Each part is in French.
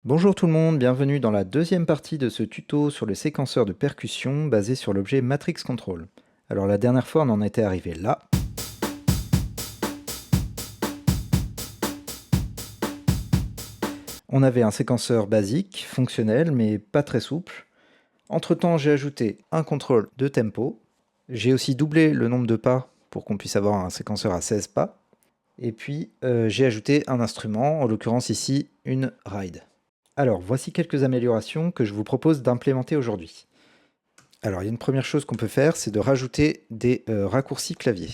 Bonjour tout le monde, bienvenue dans la deuxième partie de ce tuto sur le séquenceur de percussion basé sur l'objet Matrix Control. Alors la dernière fois on en était arrivé là. On avait un séquenceur basique, fonctionnel mais pas très souple. Entre temps j'ai ajouté un contrôle de tempo. J'ai aussi doublé le nombre de pas pour qu'on puisse avoir un séquenceur à 16 pas. Et puis j'ai ajouté un instrument, en l'occurrence ici une ride. Alors voici quelques améliorations que je vous propose d'implémenter aujourd'hui. Alors, il y a une première chose qu'on peut faire, c'est de rajouter des raccourcis clavier.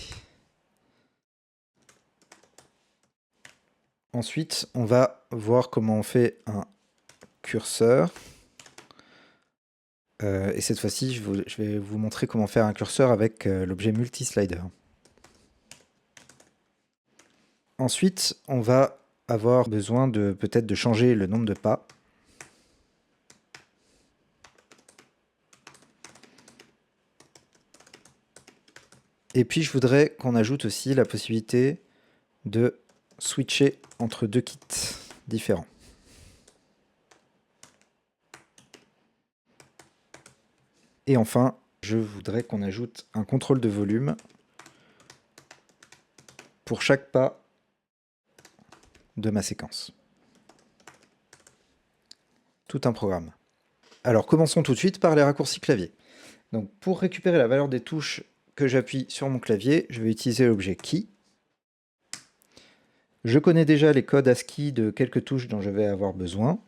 Ensuite, on va voir comment on fait un curseur. Et cette fois-ci, je vais vous montrer comment faire un curseur avec l'objet multislider. Ensuite, on va avoir besoin de peut-être de changer le nombre de pas. Et puis, je voudrais qu'on ajoute aussi la possibilité de switcher entre deux kits différents. Et enfin, je voudrais qu'on ajoute un contrôle de volume pour chaque pas de ma séquence. Tout un programme. Alors commençons tout de suite par les raccourcis clavier. Donc pour récupérer la valeur des touches que j'appuie sur mon clavier, je vais utiliser l'objet key. Je connais déjà les codes ASCII de quelques touches dont je vais avoir besoin.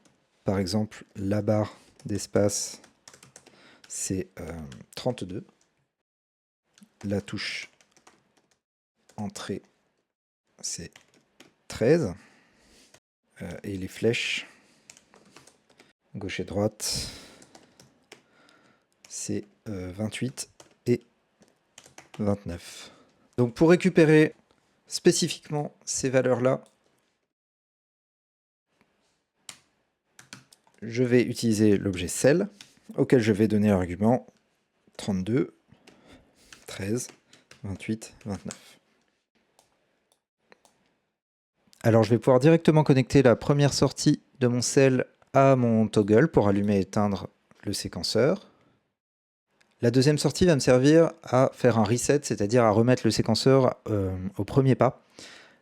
Par exemple, la barre d'espace, c'est 32. La touche entrée, c'est 13. Et les flèches, gauche et droite, c'est 28 et 29. Donc pour récupérer spécifiquement ces valeurs-là, je vais utiliser l'objet cell, auquel je vais donner l'argument 32, 13, 28, 29. Alors je vais pouvoir directement connecter la première sortie de mon cell à mon toggle pour allumer et éteindre le séquenceur. La deuxième sortie va me servir à faire un reset, c'est-à-dire à remettre le séquenceur au premier pas.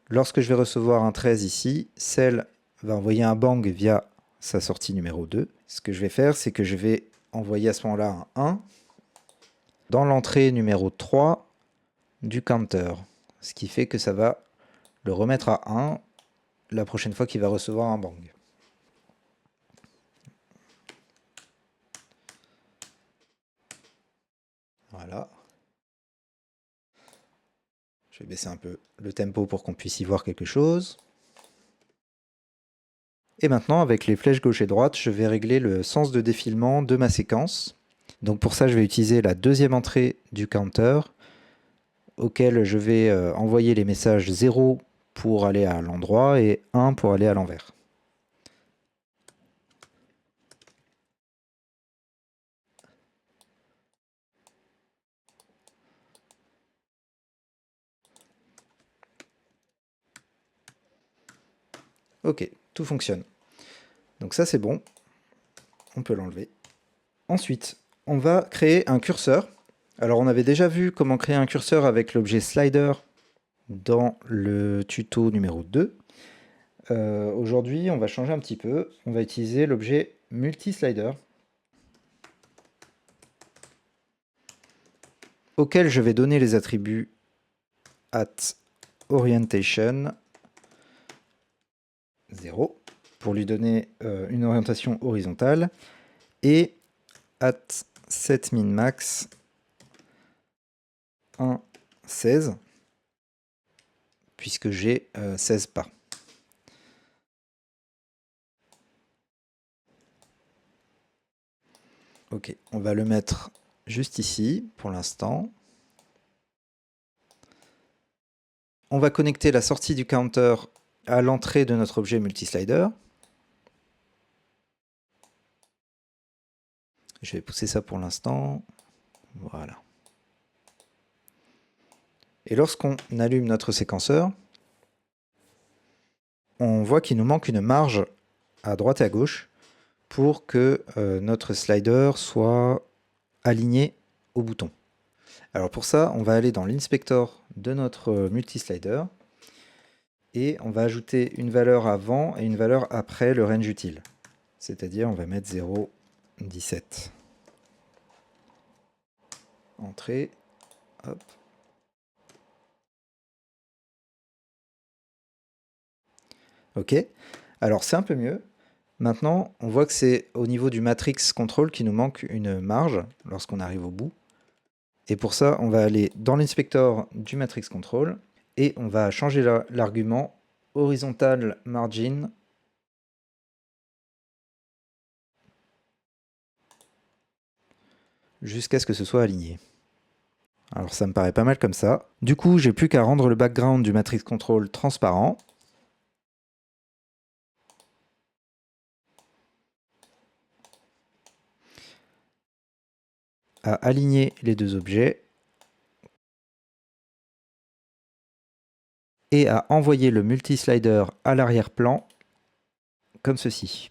Lorsque je vais recevoir un 13 ici, cell va envoyer un bang via sa sortie numéro 2. Ce que je vais faire, c'est que je vais envoyer à ce moment-là un 1 dans l'entrée numéro 3 du counter. Ce qui fait que ça va le remettre à 1 la prochaine fois qu'il va recevoir un bang. Voilà. Je vais baisser un peu le tempo pour qu'on puisse y voir quelque chose. Et maintenant, avec les flèches gauche et droite, je vais régler le sens de défilement de ma séquence. Donc pour ça, je vais utiliser la deuxième entrée du counter, auquel je vais envoyer les messages 0 pour aller à l'endroit et 1 pour aller à l'envers. Ok, tout fonctionne. Donc ça c'est bon, on peut l'enlever. Ensuite, on va créer un curseur. Alors on avait déjà vu comment créer un curseur avec l'objet slider dans le tuto numéro 2. Aujourd'hui, on va changer un petit peu. On va utiliser l'objet multislider, auquel je vais donner les attributs at orientation 0 pour lui donner une orientation horizontale et at set min max 1 16 puisque j'ai 16 pas. Ok, on va le mettre juste ici pour l'instant. On va connecter la sortie du counter à l'entrée de notre objet multislider. Je vais pousser ça pour l'instant. Voilà. Et lorsqu'on allume notre séquenceur, on voit qu'il nous manque une marge à droite et à gauche pour que notre slider soit aligné au bouton. Alors pour ça, on va aller dans l'inspector de notre multislider et on va ajouter une valeur avant et une valeur après le range utile. C'est-à-dire on va mettre 0,17. Entrée, hop. Ok, alors c'est un peu mieux. Maintenant, on voit que c'est au niveau du matrix control qu'il nous manque une marge lorsqu'on arrive au bout. Et pour ça, on va aller dans l'inspector du matrix control et on va changer l'argument horizontal margin jusqu'à ce que ce soit aligné. Alors ça me paraît pas mal comme ça. Du coup, j'ai plus qu'à rendre le background du matrix control transparent. À aligner les deux objets et à envoyer le multislider à l'arrière-plan comme ceci.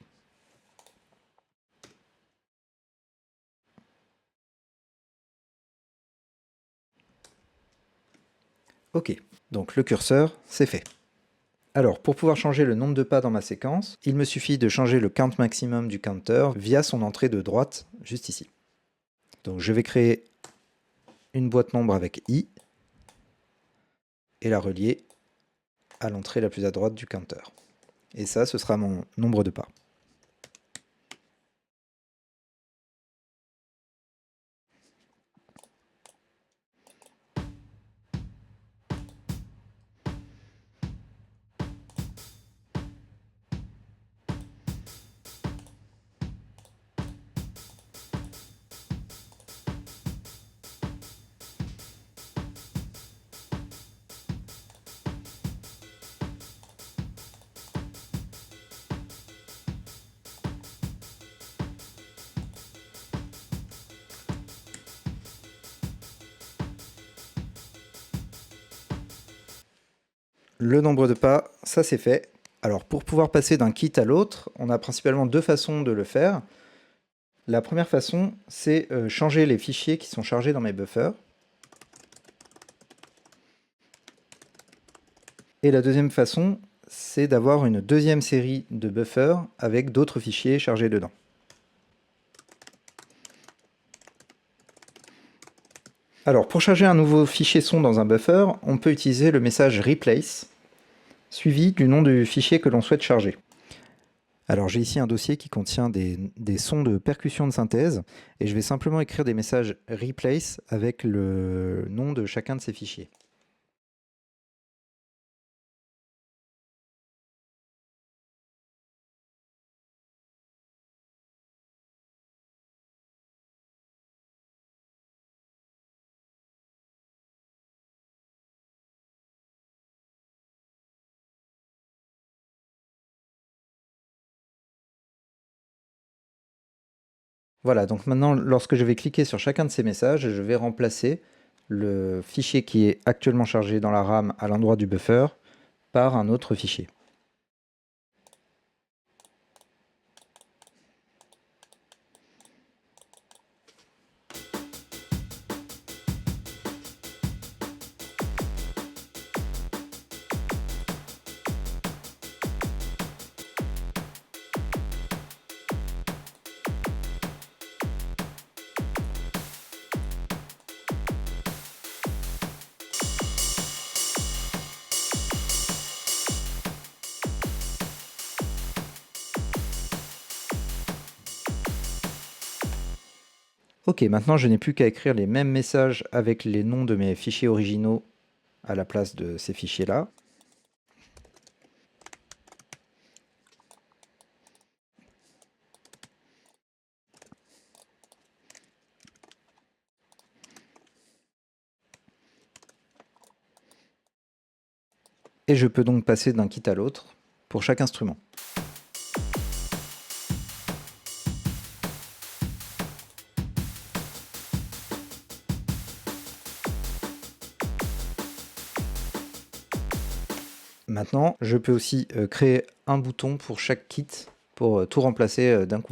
Ok, donc le curseur, c'est fait. Alors, pour pouvoir changer le nombre de pas dans ma séquence, il me suffit de changer le count maximum du counter via son entrée de droite, juste ici. Donc je vais créer une boîte nombre avec i et la relier à l'entrée la plus à droite du counter. Et ça, ce sera mon nombre de pas. Le nombre de pas, ça c'est fait. Alors pour pouvoir passer d'un kit à l'autre, on a principalement deux façons de le faire. La première façon, c'est changer les fichiers qui sont chargés dans mes buffers. Et la deuxième façon, c'est d'avoir une deuxième série de buffers avec d'autres fichiers chargés dedans. Alors pour charger un nouveau fichier son dans un buffer, on peut utiliser le message replace, suivi du nom du fichier que l'on souhaite charger. Alors j'ai ici un dossier qui contient des sons de percussion de synthèse, et je vais simplement écrire des messages replace avec le nom de chacun de ces fichiers. Voilà, donc maintenant, lorsque je vais cliquer sur chacun de ces messages, je vais remplacer le fichier qui est actuellement chargé dans la RAM à l'endroit du buffer par un autre fichier. Ok, maintenant je n'ai plus qu'à écrire les mêmes messages avec les noms de mes fichiers originaux à la place de ces fichiers-là. Et je peux donc passer d'un kit à l'autre pour chaque instrument. Maintenant, je peux aussi créer un bouton pour chaque kit pour tout remplacer d'un coup.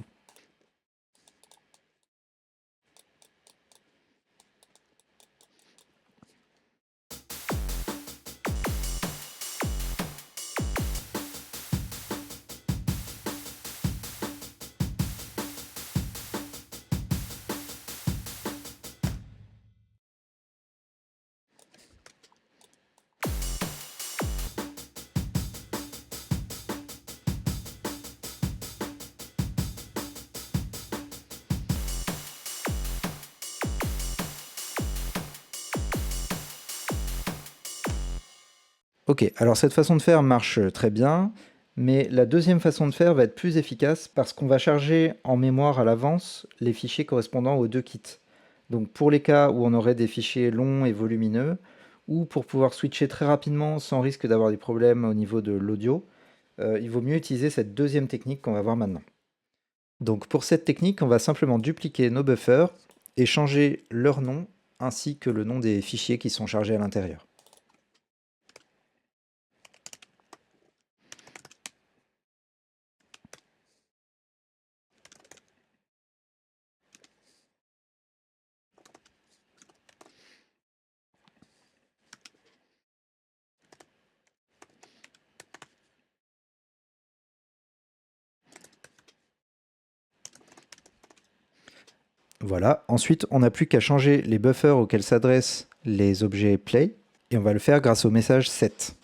Ok, alors cette façon de faire marche très bien, mais la deuxième façon de faire va être plus efficace parce qu'on va charger en mémoire à l'avance les fichiers correspondant aux deux kits. Donc pour les cas où on aurait des fichiers longs et volumineux, ou pour pouvoir switcher très rapidement sans risque d'avoir des problèmes au niveau de l'audio, il vaut mieux utiliser cette deuxième technique qu'on va voir maintenant. Donc pour cette technique, on va simplement dupliquer nos buffers et changer leur nom ainsi que le nom des fichiers qui sont chargés à l'intérieur. Voilà, ensuite on n'a plus qu'à changer les buffers auxquels s'adressent les objets play, et on va le faire grâce au message set.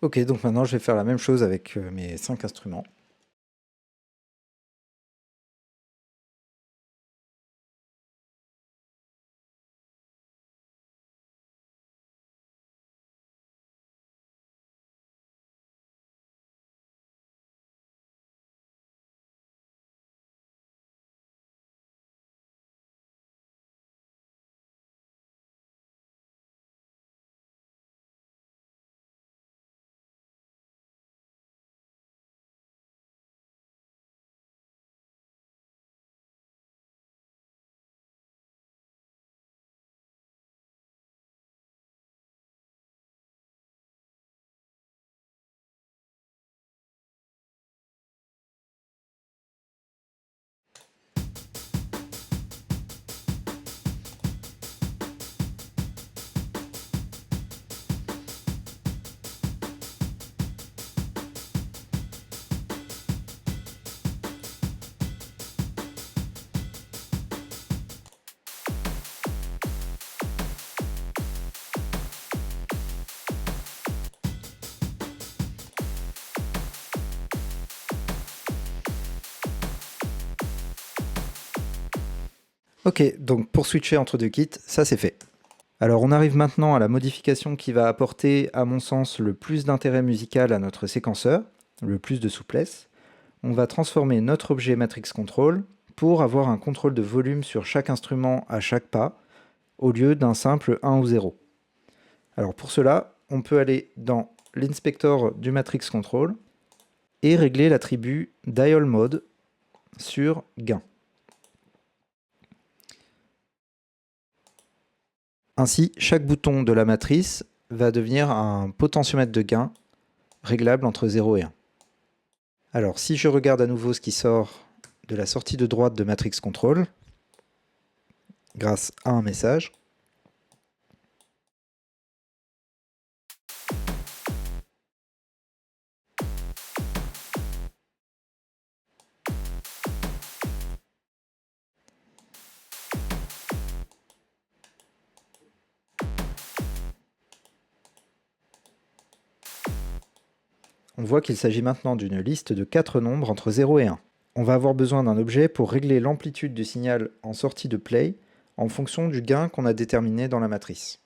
Ok, donc maintenant je vais faire la même chose avec mes 5 instruments. Ok, donc pour switcher entre deux kits, ça c'est fait. Alors on arrive maintenant à la modification qui va apporter, à mon sens, le plus d'intérêt musical à notre séquenceur, le plus de souplesse. On va transformer notre objet Matrix Control pour avoir un contrôle de volume sur chaque instrument à chaque pas, au lieu d'un simple 1 ou 0. Alors pour cela, on peut aller dans l'inspecteur du Matrix Control et régler l'attribut Dial Mode sur gain. Ainsi, chaque bouton de la matrice va devenir un potentiomètre de gain réglable entre 0 et 1. Alors si je regarde à nouveau ce qui sort de la sortie de droite de Matrix Control, grâce à un message, on voit qu'il s'agit maintenant d'une liste de 4 nombres entre 0 et 1. On va avoir besoin d'un objet pour régler l'amplitude du signal en sortie de play en fonction du gain qu'on a déterminé dans la matrice.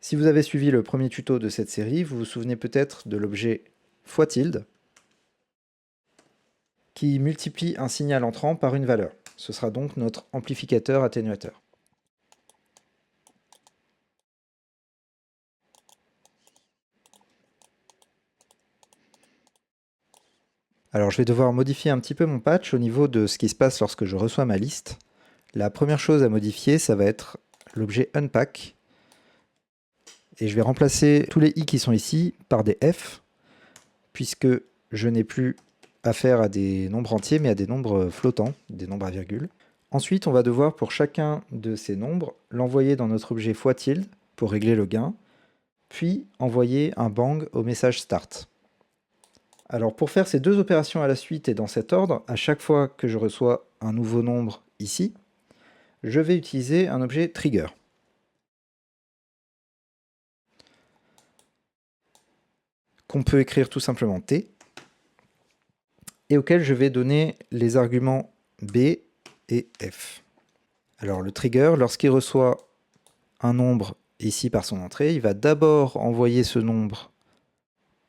Si vous avez suivi le premier tuto de cette série, vous vous souvenez peut-être de l'objet x tilde qui multiplie un signal entrant par une valeur. Ce sera donc notre amplificateur atténuateur. Alors je vais devoir modifier un petit peu mon patch au niveau de ce qui se passe lorsque je reçois ma liste. La première chose à modifier, ça va être l'objet unpack. Et je vais remplacer tous les i qui sont ici par des f, puisque je n'ai plus affaire à des nombres entiers, mais à des nombres flottants, des nombres à virgule. Ensuite, on va devoir, pour chacun de ces nombres, l'envoyer dans notre objet fois-tilde pour régler le gain, puis envoyer un bang au message start. Alors pour faire ces deux opérations à la suite et dans cet ordre, à chaque fois que je reçois un nouveau nombre ici, je vais utiliser un objet trigger. Qu'on peut écrire tout simplement T, et auquel je vais donner les arguments B et F. Alors le trigger, lorsqu'il reçoit un nombre ici par son entrée, il va d'abord envoyer ce nombre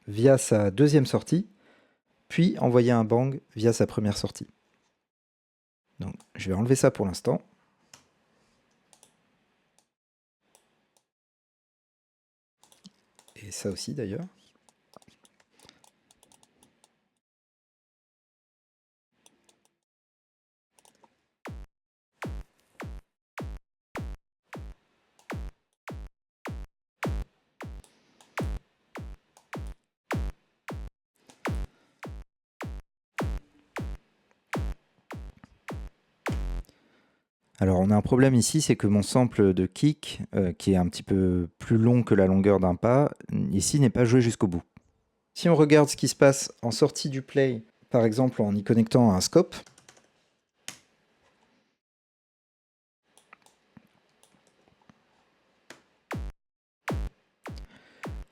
via sa deuxième sortie, puis envoyer un bang via sa première sortie. Donc je vais enlever ça pour l'instant. Et ça aussi d'ailleurs. Alors on a un problème ici, c'est que mon sample de kick, qui est un petit peu plus long que la longueur d'un pas, ici n'est pas joué jusqu'au bout. Si on regarde ce qui se passe en sortie du play, par exemple en y connectant un scope,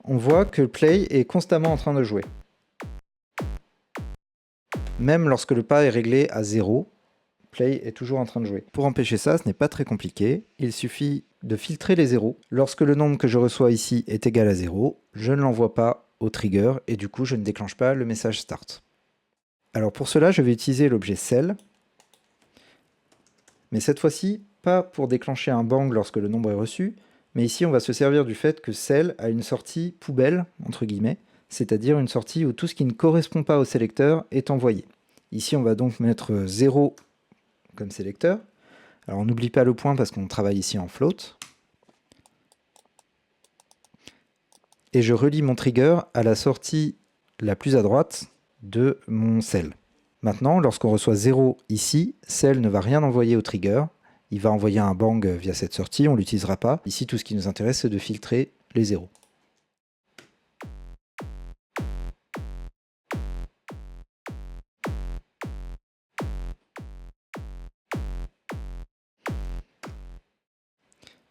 on voit que le play est constamment en train de jouer. Même lorsque le pas est réglé à 0, play est toujours en train de jouer. Pour empêcher ça, ce n'est pas très compliqué. Il suffit de filtrer les zéros. Lorsque le nombre que je reçois ici est égal à 0, je ne l'envoie pas au trigger et du coup je ne déclenche pas le message start. Alors pour cela, je vais utiliser l'objet cell, mais cette fois-ci, pas pour déclencher un bang lorsque le nombre est reçu, mais ici on va se servir du fait que cell a une sortie poubelle, entre guillemets, c'est-à-dire une sortie où tout ce qui ne correspond pas au sélecteur est envoyé. Ici on va donc mettre 0 comme sélecteur. Alors on n'oublie pas le point parce qu'on travaille ici en float. Et je relie mon trigger à la sortie la plus à droite de mon cell. Maintenant, lorsqu'on reçoit 0 ici, cell ne va rien envoyer au trigger. Il va envoyer un bang via cette sortie, on ne l'utilisera pas. Ici, tout ce qui nous intéresse, c'est de filtrer les zéros.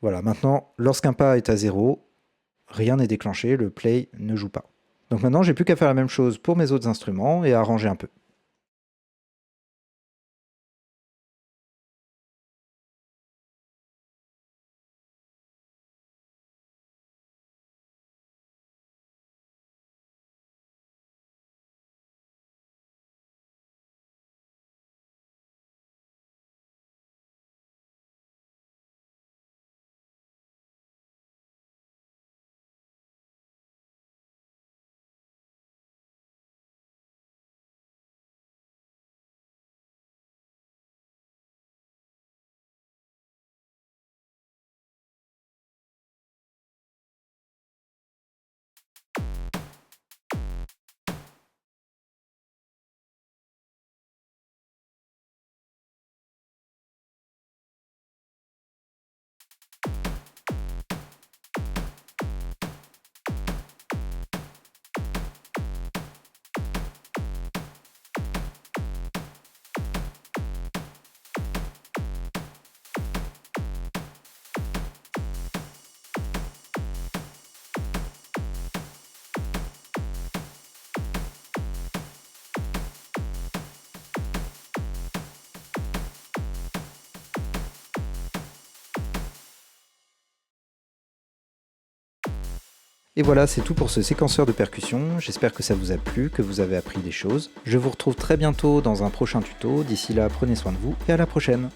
Voilà, maintenant, lorsqu'un pas est à 0, rien n'est déclenché, le play ne joue pas. Donc maintenant, j'ai plus qu'à faire la même chose pour mes autres instruments et à arranger un peu. Et voilà, c'est tout pour ce séquenceur de percussion. J'espère que ça vous a plu, que vous avez appris des choses. Je vous retrouve très bientôt dans un prochain tuto. D'ici là, prenez soin de vous et à la prochaine.